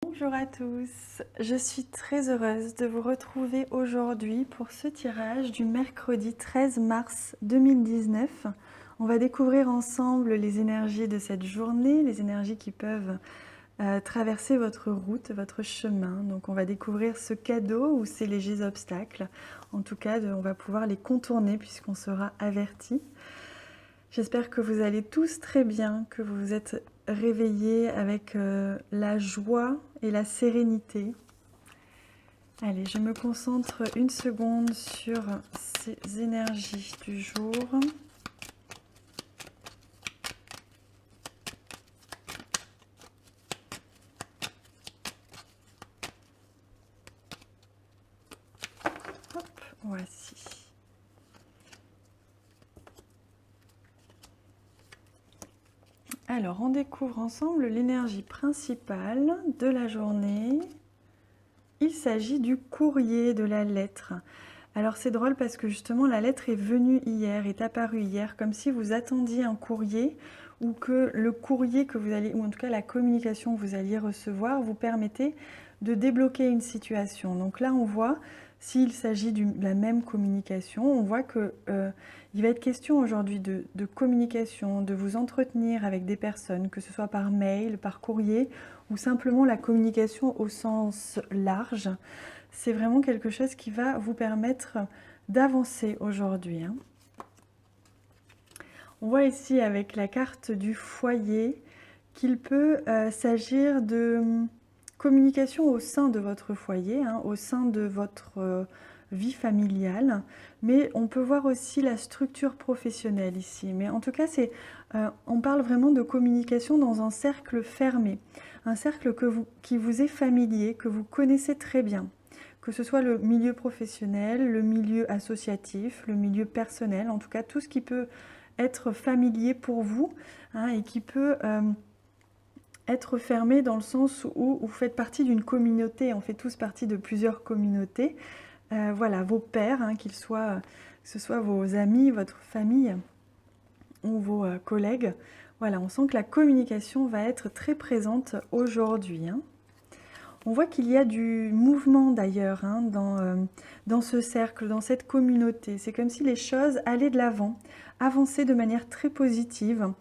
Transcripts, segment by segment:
Bonjour à tous, je suis très heureuse de vous retrouver aujourd'hui pour ce tirage du mercredi 13 mars 2019. On va découvrir ensemble les énergies de cette journée, les énergies qui peuvent traverser votre route, votre chemin. Donc on va découvrir ce cadeau ou ces légers obstacles. En tout cas, on va pouvoir les contourner puisqu'on sera averti. J'espère que vous allez tous très bien, que vous vous êtes réveillés avec la joie et la sérénité. Allez, je me concentre une seconde sur ces énergies du jour. Hop, voici. Alors, on découvre ensemble l'énergie principale de la journée. Il s'agit du courrier, de la lettre. Alors c'est drôle parce que justement la lettre est venue hier, est apparue hier, comme si vous attendiez un courrier ou que le courrier que vous allez, ou en tout cas la communication que vous alliez recevoir, vous permettait de débloquer une situation. Donc là on voit, s'il s'agit de la même communication, on voit que il va être question aujourd'hui de communication, de vous entretenir avec des personnes, que ce soit par mail, par courrier, ou simplement la communication au sens large. C'est vraiment quelque chose qui va vous permettre d'avancer aujourd'hui. On voit ici avec la carte du foyer qu'il peut s'agir de communication au sein de votre foyer, au sein de votre vie familiale, mais on peut voir aussi la structure professionnelle ici. Mais en tout cas, on parle vraiment de communication dans un cercle fermé, un cercle qui vous est familier, que vous connaissez très bien, que ce soit le milieu professionnel, le milieu associatif, le milieu personnel, en tout cas tout ce qui peut être familier pour vous et qui peut être fermé dans le sens où vous faites partie d'une communauté, on fait tous partie de plusieurs communautés. Voilà, vos pairs, que ce soit vos amis, votre famille ou vos collègues. Voilà, on sent que la communication va être très présente aujourd'hui. On voit qu'il y a du mouvement d'ailleurs dans ce cercle, dans cette communauté. C'est comme si les choses allaient de l'avant, avançaient de manière très positive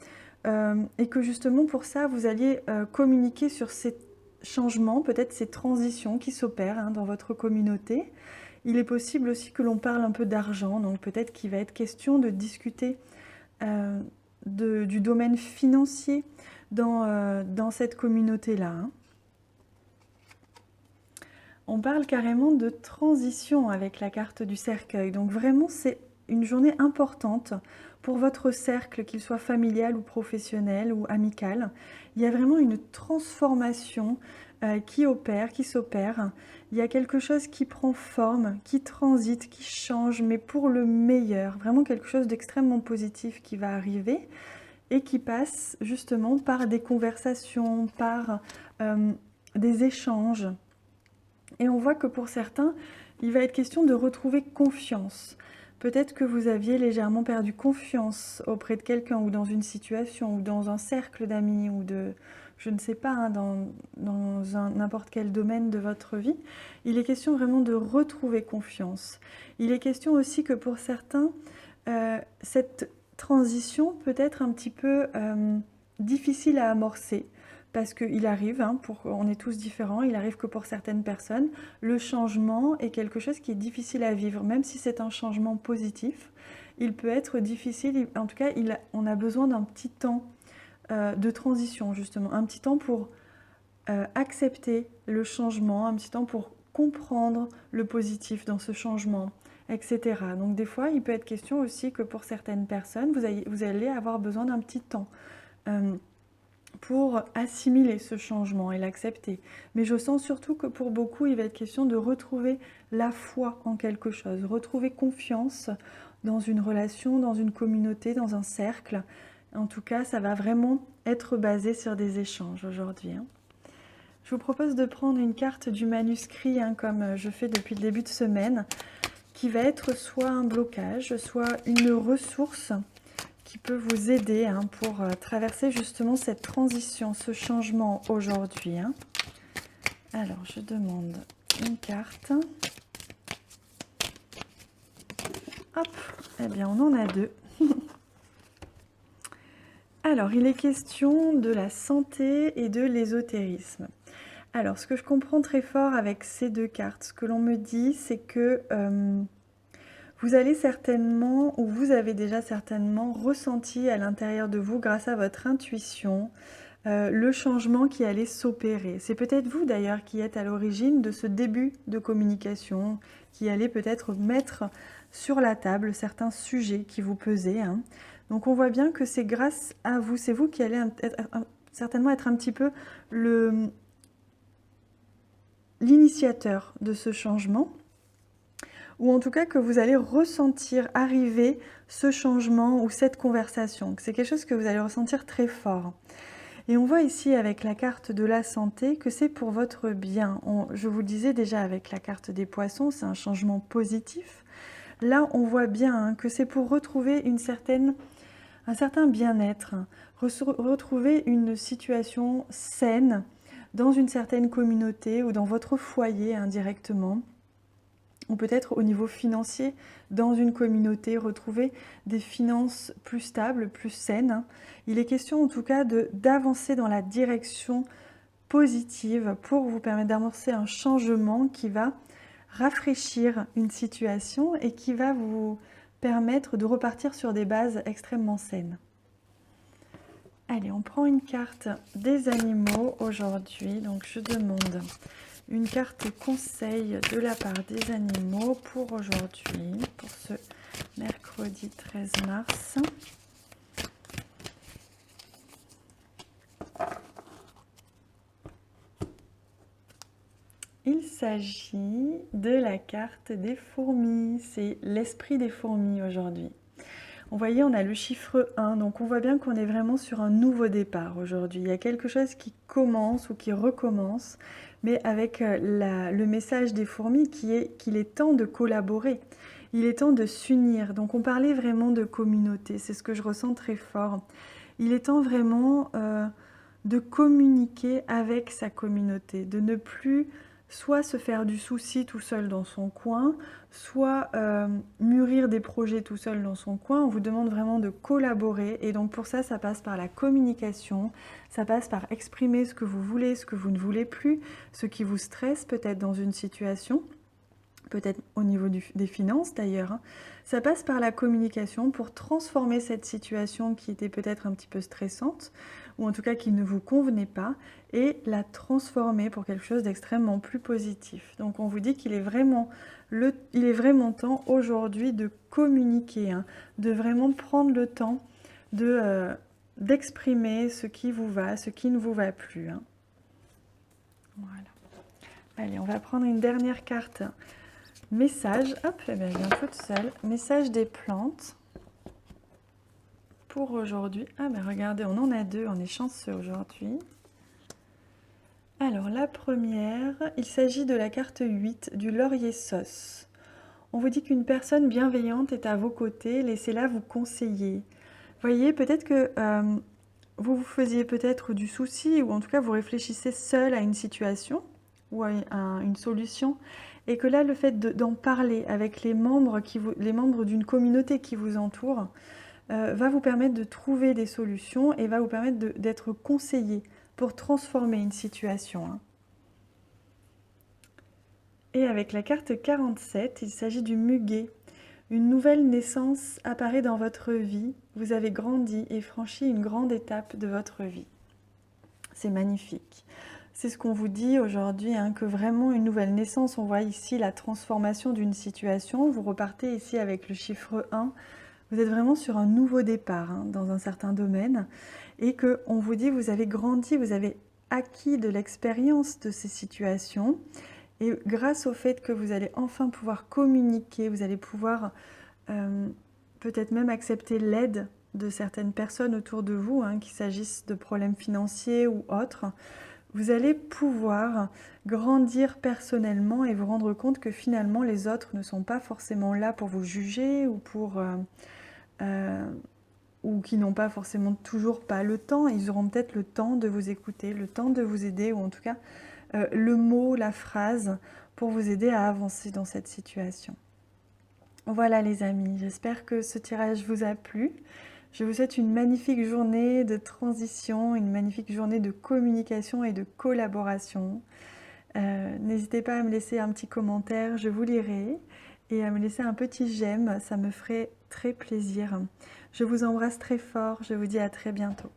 et que justement pour ça, vous alliez communiquer sur ces changements, peut-être ces transitions qui s'opèrent dans votre communauté. Il est possible aussi que l'on parle un peu d'argent, donc peut-être qu'il va être question de discuter du domaine financier dans cette communauté-là. On parle carrément de transition avec la carte du cercueil. Donc vraiment, c'est une journée importante pour votre cercle, qu'il soit familial ou professionnel ou amical. Il y a vraiment une transformation qui s'opère. Il y a quelque chose qui prend forme, qui transite, qui change, mais pour le meilleur. Vraiment quelque chose d'extrêmement positif qui va arriver et qui passe justement par des conversations, par des échanges. Et on voit que pour certains, il va être question de retrouver confiance. Peut-être que vous aviez légèrement perdu confiance auprès de quelqu'un ou dans une situation ou dans un cercle d'amis ou de, je ne sais pas, dans n'importe quel domaine de votre vie. Il est question vraiment de retrouver confiance. Il est question aussi que pour certains, cette transition peut être un petit peu difficile à amorcer. Parce qu'il arrive, on est tous différents, il arrive que pour certaines personnes, le changement est quelque chose qui est difficile à vivre. Même si c'est un changement positif, il peut être difficile, en tout cas, on a besoin d'un petit temps de transition, justement. Un petit temps pour accepter le changement, un petit temps pour comprendre le positif dans ce changement, etc. Donc des fois, il peut être question aussi que pour certaines personnes, vous allez avoir besoin d'un petit temps. Pour assimiler ce changement et l'accepter. Mais je sens surtout que pour beaucoup, il va être question de retrouver la foi en quelque chose, retrouver confiance dans une relation, dans une communauté, dans un cercle. En tout cas, ça va vraiment être basé sur des échanges aujourd'hui. Je vous propose de prendre une carte du manuscrit, comme je fais depuis le début de semaine, qui va être soit un blocage, soit une ressource qui peut vous aider pour traverser justement cette transition, ce changement aujourd'hui. Alors, je demande une carte. Hop, eh bien, on en a deux. Alors, il est question de la santé et de l'ésotérisme. Alors, ce que je comprends très fort avec ces deux cartes, ce que l'on me dit, c'est que vous allez certainement, ou vous avez déjà certainement ressenti à l'intérieur de vous, grâce à votre intuition, le changement qui allait s'opérer. C'est peut-être vous d'ailleurs qui êtes à l'origine de ce début de communication, qui allait peut-être mettre sur la table certains sujets qui vous pesaient, hein. Donc on voit bien que c'est grâce à vous, c'est vous qui allez certainement être un petit peu l'initiateur de ce changement, ou en tout cas que vous allez ressentir arriver ce changement ou cette conversation. C'est quelque chose que vous allez ressentir très fort. Et on voit ici avec la carte de la santé que c'est pour votre bien. Je vous le disais déjà avec la carte des poissons, c'est un changement positif. Là, on voit bien que c'est pour retrouver un certain bien-être, retrouver une situation saine dans une certaine communauté ou dans votre foyer indirectement, ou peut-être au niveau financier, dans une communauté, retrouver des finances plus stables, plus saines. Il est question en tout cas d'avancer dans la direction positive pour vous permettre d'amorcer un changement qui va rafraîchir une situation et qui va vous permettre de repartir sur des bases extrêmement saines. Allez, on prend une carte des animaux aujourd'hui. Donc je demande une carte conseil de la part des animaux pour aujourd'hui, pour ce mercredi 13 mars. Il s'agit de la carte des fourmis. C'est l'esprit des fourmis aujourd'hui. Vous voyez, on a le chiffre 1, donc on voit bien qu'on est vraiment sur un nouveau départ aujourd'hui. Il y a quelque chose qui commence ou qui recommence, mais avec le message des fourmis qui est qu'il est temps de collaborer, il est temps de s'unir. Donc on parlait vraiment de communauté, c'est ce que je ressens très fort. Il est temps vraiment de communiquer avec sa communauté, de ne plus soit se faire du souci tout seul dans son coin, soit mûrir des projets tout seul dans son coin. On vous demande vraiment de collaborer et donc pour ça, ça passe par la communication, ça passe par exprimer ce que vous voulez, ce que vous ne voulez plus, ce qui vous stresse peut-être dans une situation, peut-être au niveau des finances d'ailleurs, hein. Ça passe par la communication pour transformer cette situation qui était peut-être un petit peu stressante, ou en tout cas qui ne vous convenait pas, et la transformer pour quelque chose d'extrêmement plus positif. Donc on vous dit qu'il est vraiment, temps aujourd'hui de communiquer, hein, de vraiment prendre le temps d'exprimer ce qui vous va, ce qui ne vous va plus, hein. Voilà. Allez, on va prendre une dernière carte. Message, hop, elle vient toute seule. Message des plantes pour aujourd'hui. Ah ben regardez, on en a deux, on est chanceux aujourd'hui. Alors la première, il s'agit de la carte 8 du laurier sauce. On vous dit qu'une personne bienveillante est à vos côtés, laissez-la vous conseiller. Voyez, peut-être que vous vous faisiez peut-être du souci, ou en tout cas vous réfléchissez seul à une situation ou à une solution, et que là, le fait d'en parler avec les membres d'une communauté qui vous entoure va vous permettre de trouver des solutions et va vous permettre d'être conseillé pour transformer une situation, hein. Et avec la carte 47, il s'agit du muguet. Une nouvelle naissance apparaît dans votre vie. Vous avez grandi et franchi une grande étape de votre vie. C'est magnifique. C'est ce qu'on vous dit aujourd'hui, hein, que vraiment une nouvelle naissance, on voit ici la transformation d'une situation. Vous repartez ici avec le chiffre 1. Vous êtes vraiment sur un nouveau départ, hein, dans un certain domaine. Et qu'on vous dit, vous avez grandi, vous avez acquis de l'expérience de ces situations. Et grâce au fait que vous allez enfin pouvoir communiquer, vous allez pouvoir peut-être même accepter l'aide de certaines personnes autour de vous, hein, qu'il s'agisse de problèmes financiers ou autres, vous allez pouvoir grandir personnellement et vous rendre compte que finalement les autres ne sont pas forcément là pour vous juger ou ou qui n'ont pas forcément toujours pas le temps. Ils auront peut-être le temps de vous écouter, le temps de vous aider, ou en tout cas le mot, la phrase pour vous aider à avancer dans cette situation. Voilà les amis, j'espère que ce tirage vous a plu. Je vous souhaite une magnifique journée de transition, une magnifique journée de communication et de collaboration. N'hésitez pas à me laisser un petit commentaire, je vous lirai, et à me laisser un petit j'aime, ça me ferait très plaisir. Je vous embrasse très fort, je vous dis à très bientôt.